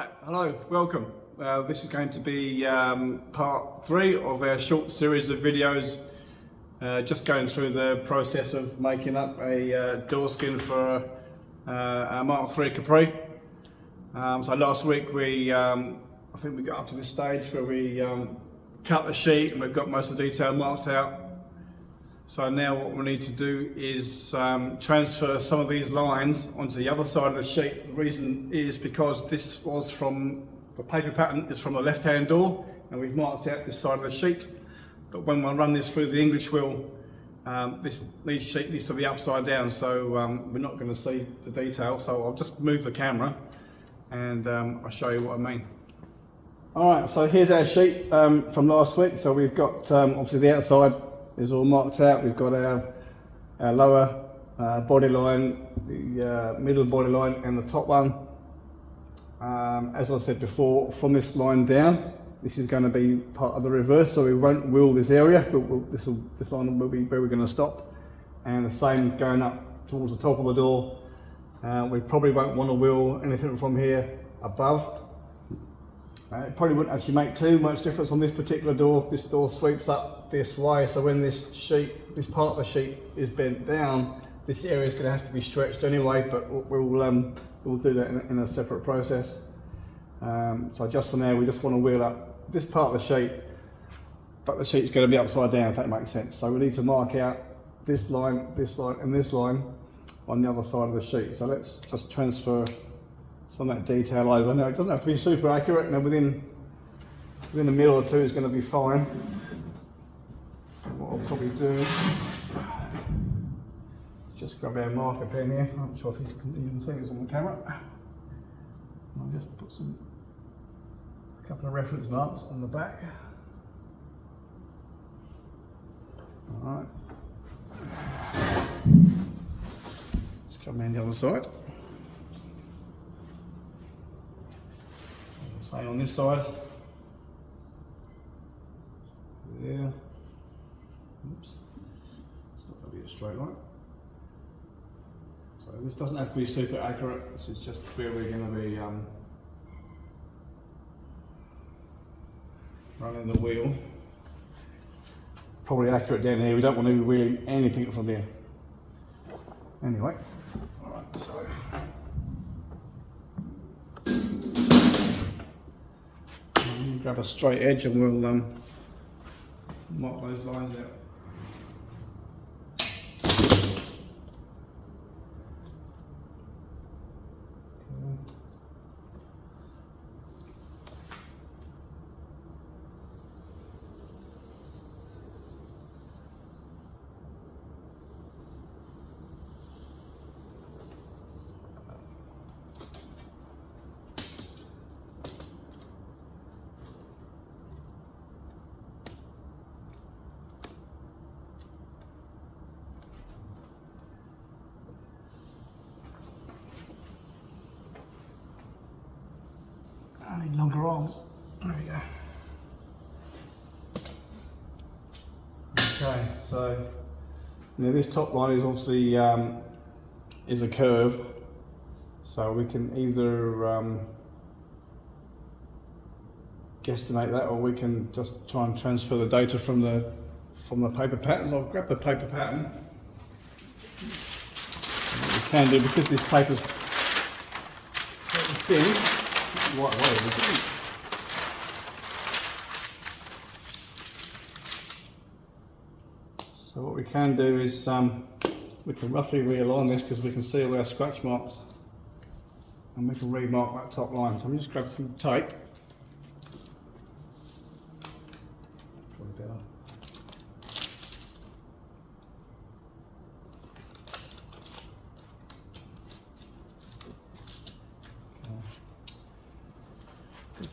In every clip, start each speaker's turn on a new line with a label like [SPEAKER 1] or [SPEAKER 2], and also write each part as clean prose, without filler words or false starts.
[SPEAKER 1] Right, hello, welcome. This is going to be part 3 of our short series of videos, just going through the process of making up a door skin for a Mark III Capri. So last week I think we got up to this stage where we cut the sheet and we've got most of the detail marked out. So now what we need to do is transfer some of these lines onto the other side of the sheet. The reason is because this was from, the paper pattern is from the left-hand door and we've marked out this side of the sheet. But when I run this through the English wheel, this sheet needs to be upside down, so we're not going to see the detail. So I'll just move the camera and I'll show you what I mean. Alright, so here's our sheet from last week. So we've got obviously the outside is all marked out. We've got our lower body line, the middle body line and the top one. As I said before, from this line down, this is going to be part of the reverse, so we won't wheel this area. This line will be where we're going to stop. And the same going up towards the top of the door. We probably won't want to wheel anything from here above. It probably wouldn't actually make too much difference on this particular door. This door sweeps up this way, so when this part of the sheet is bent down, this area is going to have to be stretched anyway, but we'll do that in a separate process. So just for now, we just want to wheel up this part of the sheet, but the sheet's going to be upside down, if that makes sense. So we need to mark out this line, and this line on the other side of the sheet. So let's just transfer some of that detail over. Now it doesn't have to be super accurate. Now within a minute or two is going to be fine. So what I'll probably do is just grab our marker pen here. I'm not sure if you can even see this on the camera. I'll just put a couple of reference marks on the back. All right. Let's come around the other side. Same on this side. There. Oops. It's not going to be a straight line. So this doesn't have to be super accurate. This is just where we're going to be running the wheel. Probably accurate down here. We don't want to be wheeling anything from here. Anyway. Alright, so. Grab a straight edge and we'll mark those lines out. I need longer arms. There we go. Okay, so now this top line is obviously is a curve, so we can either guesstimate that, or we can just try and transfer the data from the paper patterns. I'll grab the paper pattern. What we can do, because this paper's thin. Right way, so what we can do is we can roughly realign this because we can see all our scratch marks, and we can remark that top line. So I'm just grab some tape. Probably better.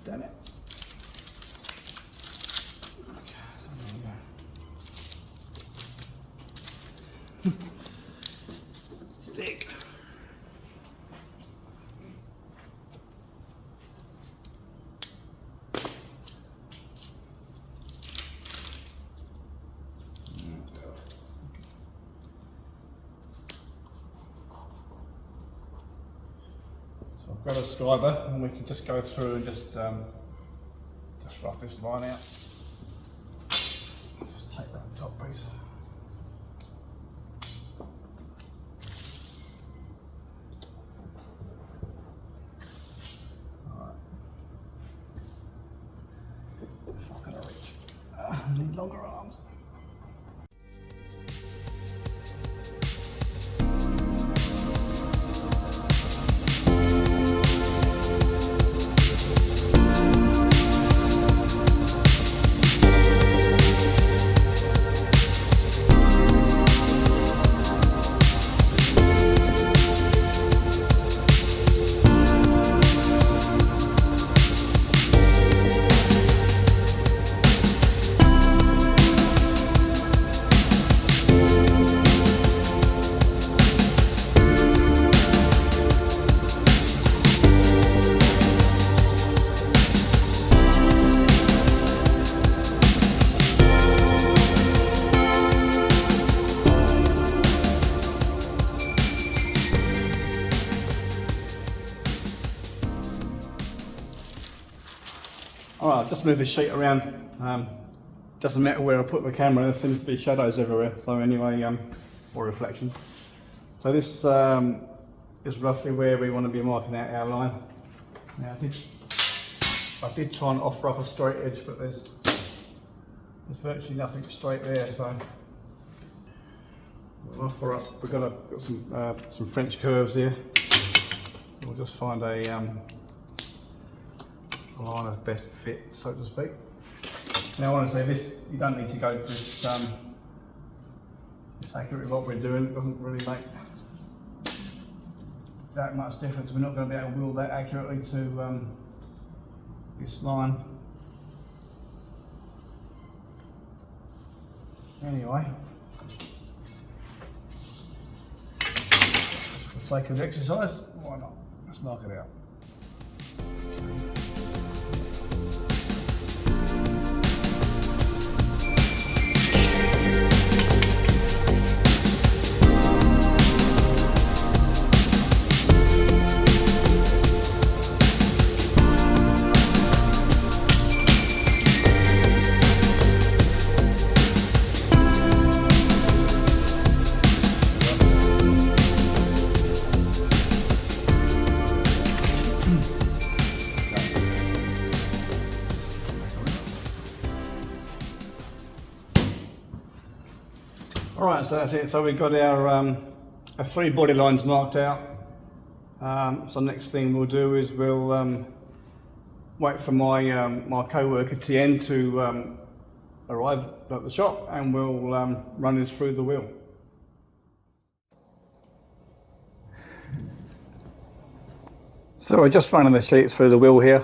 [SPEAKER 1] Damn it. Okay, so there we go. Stick. So grab a scriber and we can just go through and just rough this line out. Just take that top piece. Alright. If I can reach. I need longer arms. Alright, I've just moved the sheet around. Doesn't matter where I put the camera, there seems to be shadows everywhere. So anyway, or reflections. So this is roughly where we want to be marking out our line. Now I did try and offer up a straight edge, but there's virtually nothing straight there. So we'll offer up. We've got some French curves here. So we'll just find a line of best fit, so to speak. Now I want to say this, you don't need to go just accurate with what we're doing. It doesn't really make that much difference. We're not going to be able to wheel that accurately to this line. Anyway, for the sake of the exercise, why not? Let's mark it out. Alright, so that's it. So we've got our 3 body lines marked out. So next thing we'll do is we'll wait for my my co-worker Tien to arrive at the shop, and we'll run this through the wheel. So we're just running the sheet through the wheel here.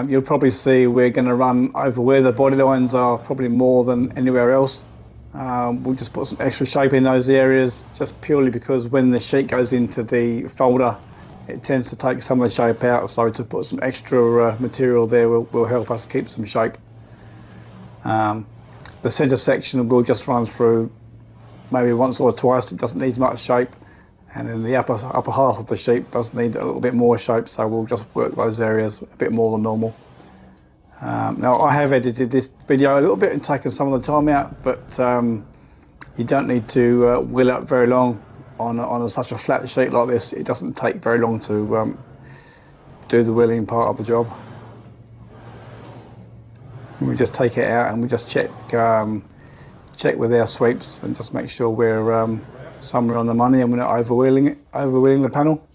[SPEAKER 1] You'll probably see we're going to run over where the body lines are, probably more than anywhere else. We'll just put some extra shape in those areas, just purely because when the sheet goes into the folder, it tends to take some of the shape out, so to put some extra material there will help us keep some shape. The centre section we'll just run through maybe once or twice. It doesn't need much shape, and then the upper half of the sheet does need a little bit more shape, so we'll just work those areas a bit more than normal. Now I have edited this video a little bit and taken some of the time out, but you don't need to wheel up very long on such a flat sheet like this. It doesn't take very long to do the wheeling part of the job. And we just take it out and we just check with our sweeps and just make sure we're somewhere on the money and we're not overwheeling the panel.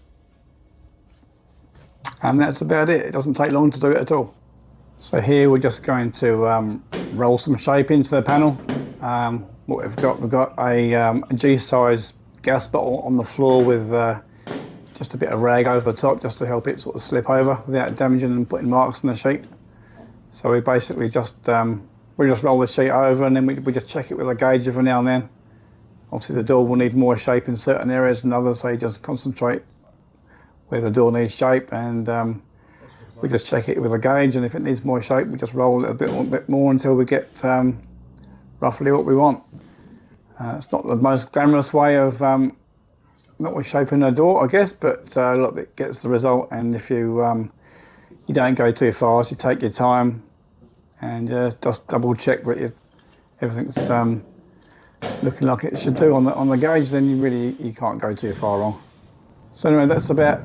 [SPEAKER 1] And that's about it. It doesn't take long to do it at all. So here we're just going to roll some shape into the panel. What we've got a G-size gas bottle on the floor with just a bit of rag over the top, just to help it sort of slip over without damaging and putting marks on the sheet. So we basically just roll the sheet over, and then we just check it with a gauge every now and then. Obviously the door will need more shape in certain areas than others, so you just concentrate where the door needs shape, and we just check it with a gauge, and if it needs more shape, we just roll it a bit more until we get roughly what we want. It's not the most glamorous way of not with shaping a door, I guess, but look, it gets the result. And if you you don't go too fast, you take your time and just double check that everything's looking like it should do on the gauge, then you can't go too far wrong. So anyway, that's about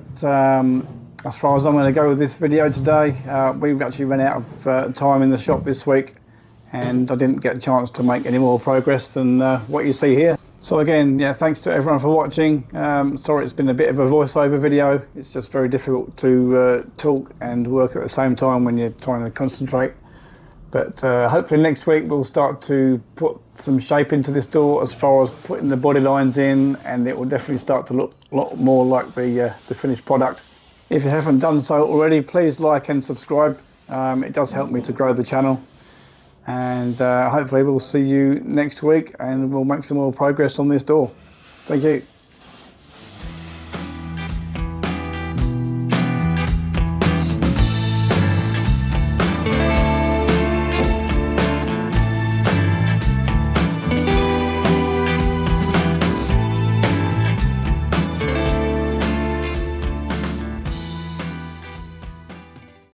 [SPEAKER 1] as far as I'm going to go with this video today. We've actually run out of time in the shop this week, and I didn't get a chance to make any more progress than what you see here. So again, yeah, thanks to everyone for watching. Sorry it's been a bit of a voiceover video. It's just very difficult to talk and work at the same time when you're trying to concentrate. But hopefully next week we'll start to put some shape into this door as far as putting the body lines in, and it will definitely start to look a lot more like the finished product. If you haven't done so already, please like and subscribe. It does help me to grow the channel. And hopefully we'll see you next week and we'll make some more progress on this door. Thank you.